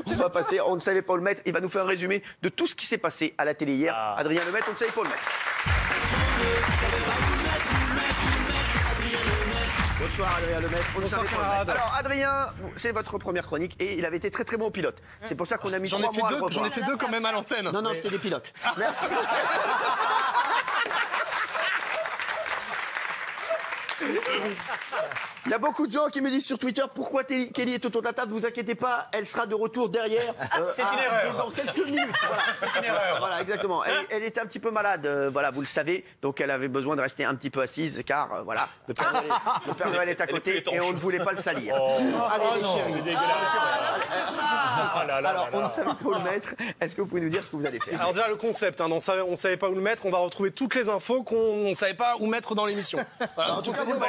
On va passer, on ne savait pas où le mettre. Il va nous faire un résumé de tout ce qui s'est passé à la télé hier. Adrien Lemaitre, on ne savait pas où le mettre. Bonsoir Adrien Lemaitre. On ne savait pas où le mettre. Alors Adrien, c'est votre première chronique et il avait été très bon au pilote. C'est pour ça qu'on a mis 3 mois à le revoir. J'en ai fait 2 quand même à l'antenne. Non, c'était des pilotes. Merci. Il y a beaucoup de gens qui me disent sur Twitter pourquoi Kelly est autour de la table. Ne vous inquiétez pas, elle sera de retour derrière. C'est une erreur. Dans quelques minutes. Voilà. C'est une erreur. Voilà, exactement. Elle était un petit peu malade, voilà, vous le savez. Donc elle avait besoin de rester un petit peu assise car voilà, le Père Noël est à côté et on ne voulait pas le salir. Allez les chéris. Alors on ne savait pas où le mettre. Est-ce que vous pouvez nous dire ce que vous allez faire? Alors déjà le concept, hein, on savait pas où le mettre. On va retrouver toutes les infos qu'on ne savait pas où mettre dans l'émission. Voilà, en tout cas, vous le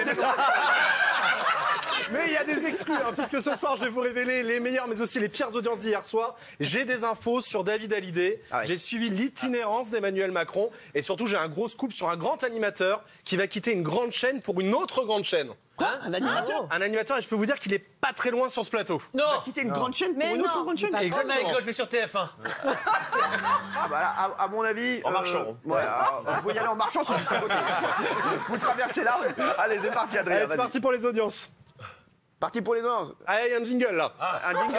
Mais il y a des exclus, hein, puisque ce soir, je vais vous révéler les meilleures, mais aussi les pires audiences d'hier soir. J'ai des infos sur David Hallyday. J'ai suivi l'itinérance d'Emmanuel Macron. Et surtout, j'ai un gros scoop sur un grand animateur qui va quitter une grande chaîne pour une autre grande chaîne. Quoi? Un animateur? Un animateur, et je peux vous dire qu'il est pas très loin sur ce plateau. Non! Il va quitter une grande chaîne pour une autre grande chaîne? Exactement. Je vais sur TF1. Ah bah là, à mon avis... En marchant. Ouais, vous pouvez y aller en marchant, c'est juste à côté. Vous traversez là. Allez, c'est parti, Adrien. Allez, c'est parti pour les audiences. Parti pour les audiences. Allez, un jingle là. Un jingle.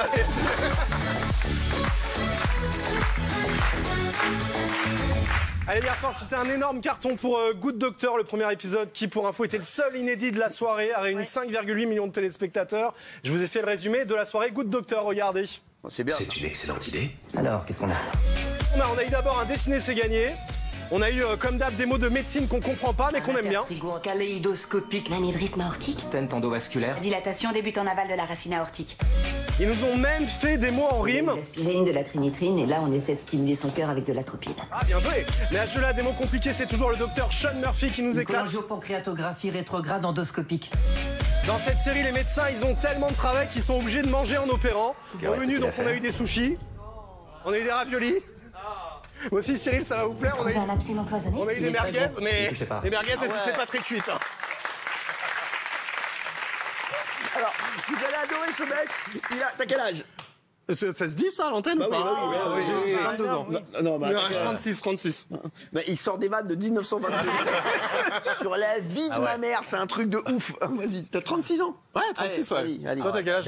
Allez, hier soir, c'était un énorme carton pour Good Doctor, le premier épisode qui, pour info, était le seul inédit de la soirée, a réuni 5,8 millions de téléspectateurs. Je vous ai fait le résumé de la soirée Good Doctor, regardez. C'est bien. C'est une excellente idée. Alors, qu'est-ce qu'on a? On a eu d'abord un dessiné, c'est gagné. On a eu, comme d'hab, des mots de médecine qu'on comprend pas, mais qu'on aime bien. Frigo kaléidoscopique. L'anévrisme aortique. Stent endovasculaire. Dilatation débute en aval de la racine aortique. Ils nous ont même fait des mots en rime. De l'aspirine, de la trinitrine, et là on essaie de stimuler son cœur avec de l'atropine. Ah, bien joué. Mais à ce jeu-là, des mots compliqués, c'est toujours le docteur Sean Murphy qui nous éclate. Cholangiopancréatographie rétrograde endoscopique. Dans cette série, les médecins, ils ont tellement de travail qu'ils sont obligés de manger en opérant. Au menu, donc, on a eu des sushis. On a eu des raviolis. Moi aussi, Cyril, ça va vous plaire. On a eu des merguez, mais les merguez, elles n'étaient pas très cuites. Hein. Alors, vous allez adorer ce mec. T'as quel âge? Ça se dit ça à l'antenne ou pas? Oui, j'ai 22 ans. Non, mais 36. Mais il sort des vannes de 1922. Sur la vie de ma mère, c'est un truc de ouf. Vas-y, t'as 36 ans? Ouais, 36, ouais. Vas-y. Toi, t'as quel âge?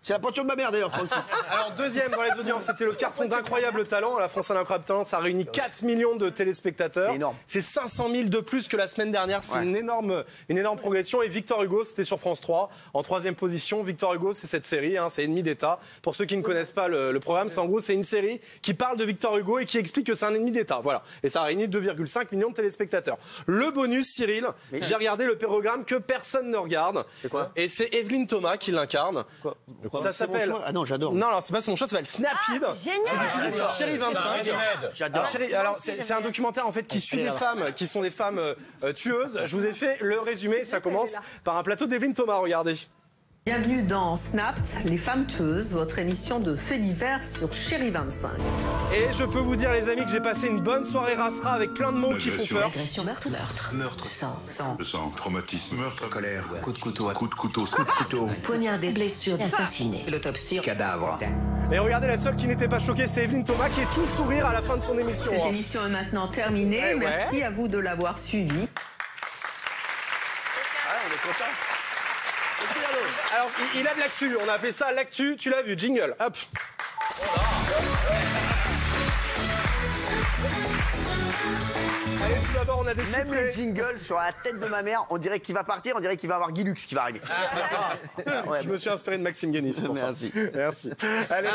C'est la pointure de ma mère, d'ailleurs, 36. Alors, deuxième dans les audiences, c'était le carton d'Incroyable Talent. La France a l'Incroyable Talent, ça réunit 4 millions de téléspectateurs. C'est énorme. C'est 500 000 de plus que la semaine dernière. C'est une énorme progression. Et Victor Hugo, c'était sur France 3. En troisième position, Victor Hugo, c'est cette série, hein, c'est Ennemi d'État. Pour ceux qui ne connaissent pas le programme, c'est en gros, c'est une série qui parle de Victor Hugo et qui explique que c'est un ennemi d'État. Voilà. Et ça a réuni 2,5 millions de téléspectateurs. Le bonus, Cyril, j'ai regardé le programme que personne ne regarde. C'est quoi? Et c'est Evelyne Thomas qui l'incarne. Ça s'appelle. Ah non, j'adore. Non, alors c'est pas mon choix, ça s'appelle Snapid. C'est génial. C'est diffusé sur Chérie 25. J'adore. Alors c'est un documentaire en fait qui suit des femmes qui sont des femmes tueuses. Je vous ai fait le résumé. Ça commence par un plateau d'Evelyne Thomas. Regardez. Bienvenue dans Snapped, les femmes tueuses, votre émission de faits divers sur Chérie 25. Et je peux vous dire les amis que j'ai passé une bonne soirée rassera avec plein de mots qui font peur. Agression, meurtre. Sang. Le sang, traumatisme, meurtre, colère, Coup de couteau. coup de couteau, Poignardé, blessure, assassiné. L'autopsie. Cadavre. Et regardez, la seule qui n'était pas choquée, c'est Evelyne Thomas qui est tout sourire à la fin de son émission. Cette émission est maintenant terminée. Ouais. Merci à vous de l'avoir suivie. On est content. Alors, il a de l'actu. On a appelé ça l'actu. Tu l'as vu, jingle. Hop. Allez, tout d'abord, on a des Même le jingle sur la tête de ma mère, on dirait qu'il va partir, on dirait qu'il va avoir Guy Lux qui va arriver. Je me suis inspiré de Maxime Guény, c'est pour ça. Merci. Allez,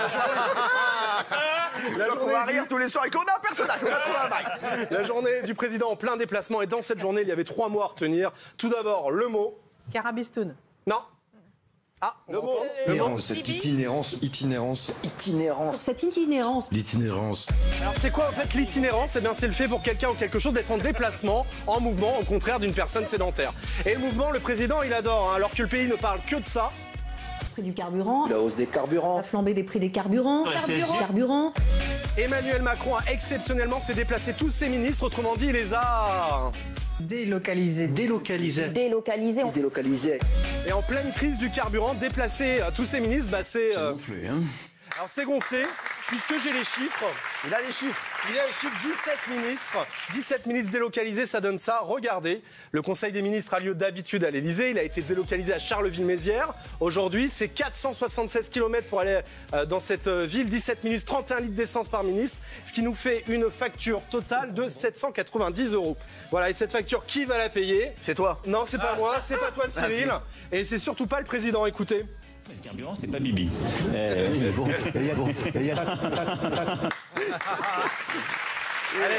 On va rire tous les soirs et qu'on a un personnage, on a trouvé un bail. La journée du président en plein déplacement. Et dans cette journée, il y avait 3 mots à retenir. Tout d'abord, le mot. Carabistoun. Non. Ah, le mot. cette itinérance. Cette itinérance. L'itinérance. Alors, c'est quoi en fait l'itinérance? Eh bien, c'est le fait pour quelqu'un ou quelque chose d'être en déplacement, en mouvement, au contraire d'une personne sédentaire. Et le mouvement, le président, il adore, hein, alors que le pays ne parle que de ça. Prix du carburant. La hausse des carburants. La flambée des prix des carburants. Carburant. Emmanuel Macron a exceptionnellement fait déplacer tous ses ministres, autrement dit, il les a... Délocalisé. Et en pleine crise du carburant, déplacer tous ses ministres, bah c'est... Alors c'est gonflé, puisque j'ai les chiffres. Il a les chiffres. Il y a les chiffres, 17 ministres délocalisés, ça donne ça. Regardez, le Conseil des ministres a lieu d'habitude à l'Elysée, il a été délocalisé à Charleville-Mézières. Aujourd'hui, c'est 476 km pour aller dans cette ville, 17 ministres, 31 litres d'essence par ministre, ce qui nous fait une facture totale de 790 €. Voilà, et cette facture, qui va la payer? C'est toi. Non, c'est pas moi, c'est pas toi Cyril, et c'est surtout pas le président, écoutez. Le carburant, c'est pas Bibi. Allez.